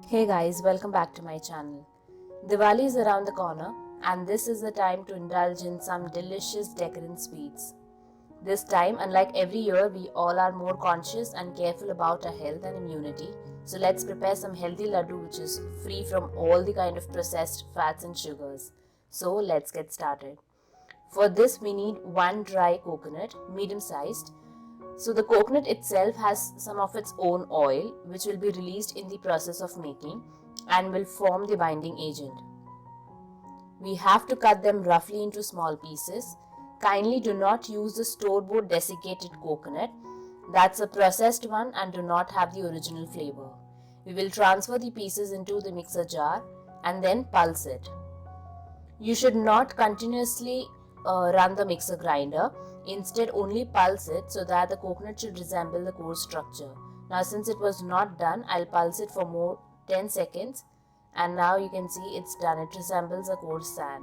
Hey guys, welcome back to my channel. Diwali is around the corner and this is the time to indulge in some delicious decadent sweets. This time, unlike every year, we all are more conscious and careful about our health and immunity. So let's prepare some healthy laddu which is free from all the kind of processed fats and sugars. So let's get started. For this we need one dry coconut, medium sized. So the coconut itself has some of its own oil which will be released in the process of making and will form the binding agent. We have to cut them roughly into small pieces. Kindly do not use the store-bought desiccated coconut. That's a processed one and do not have the original flavor. We will transfer the pieces into the mixer jar and then pulse it. You should not continuously run the mixer grinder. Instead, only pulse it so that the coconut should resemble the coarse structure. Now, since it was not done, I'll pulse it for more 10 seconds. And now you can see it's done. It resembles a coarse sand.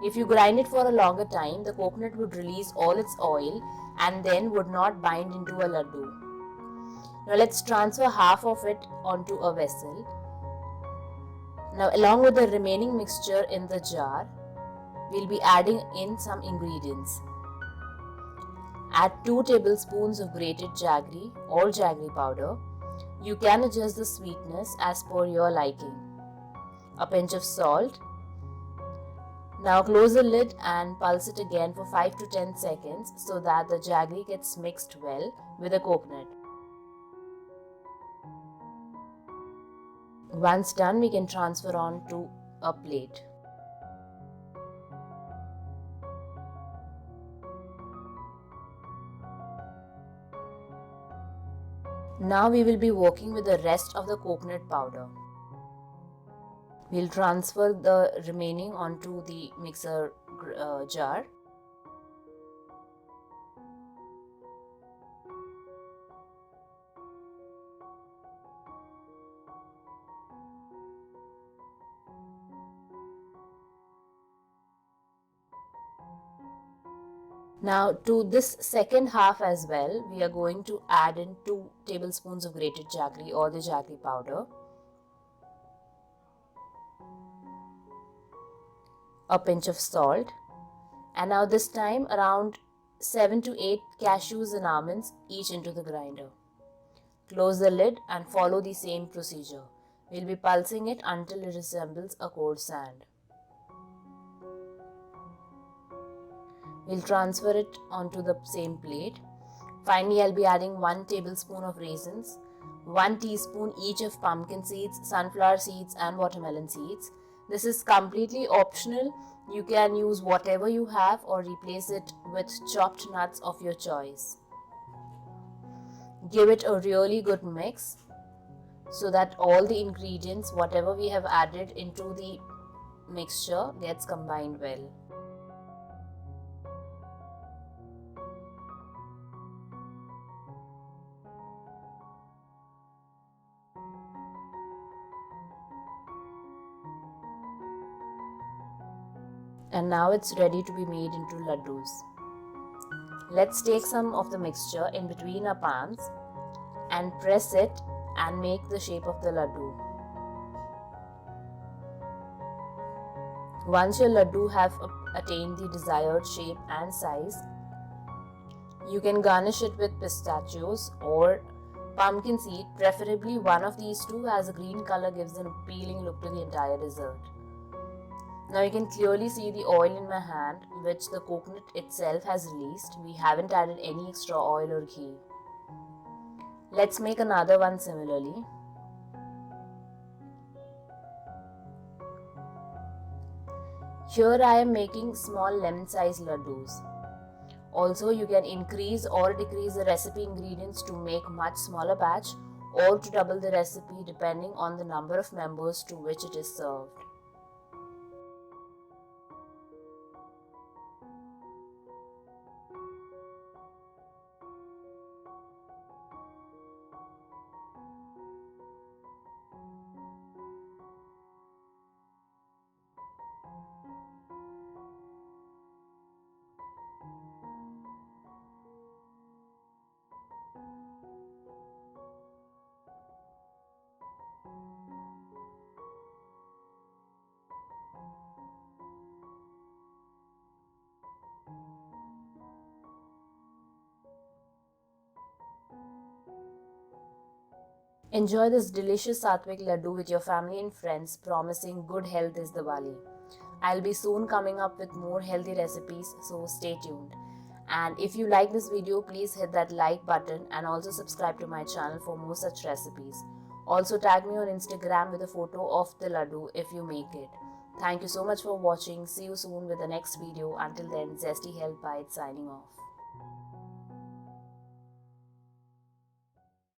If you grind it for a longer time, the coconut would release all its oil and then would not bind into a laddu. Now let's transfer half of it onto a vessel. Now along with the remaining mixture in the jar, we'll be adding in some ingredients. Add 2 tablespoons of grated jaggery or jaggery powder. You can adjust the sweetness as per your liking. A pinch of salt. Now close the lid and pulse it again for 5 to 10 seconds so that the jaggery gets mixed well with the coconut. Once done, we can transfer on to a plate. Now we will be working with the rest of the coconut powder. We'll transfer the remaining onto the mixer jar. Now to this second half as well, we are going to add in 2 tablespoons of grated jaggery or the jaggery powder, a pinch of salt, and now this time around 7 to 8 cashews and almonds each into the grinder. Close the lid and follow the same procedure. We'll be pulsing it until it resembles a coarse sand. We'll transfer it onto the same plate. Finally, I'll be adding 1 tablespoon of raisins, 1 teaspoon each of pumpkin seeds, sunflower seeds and watermelon seeds. This is completely optional. You can use whatever you have or replace it with chopped nuts of your choice. Give it a really good mix so that all the ingredients, whatever we have added into the mixture, gets combined well. And now it's ready to be made into laddus. Let's take some of the mixture in between our palms and press it and make the shape of the laddu. Once your laddu have attained the desired shape and size, you can garnish it with pistachios or pumpkin seed. Preferably one of these two, as a green color gives an appealing look to the entire dessert. Now you can clearly see the oil in my hand which the coconut itself has released. We haven't added any extra oil or ghee. Let's make another one similarly. Here I am making small lemon-sized laddus. Also, you can increase or decrease the recipe ingredients to make much smaller batch or to double the recipe depending on the number of members to which it is served. Enjoy this delicious Sattvic laddu with your family and friends, promising good health this Diwali. I'll be soon coming up with more healthy recipes, so stay tuned. And if you like this video, please hit that like button and also subscribe to my channel for more such recipes. Also tag me on Instagram with a photo of the laddu if you make it. Thank you so much for watching. See you soon with the next video. Until then, Zesty Health Bites signing off.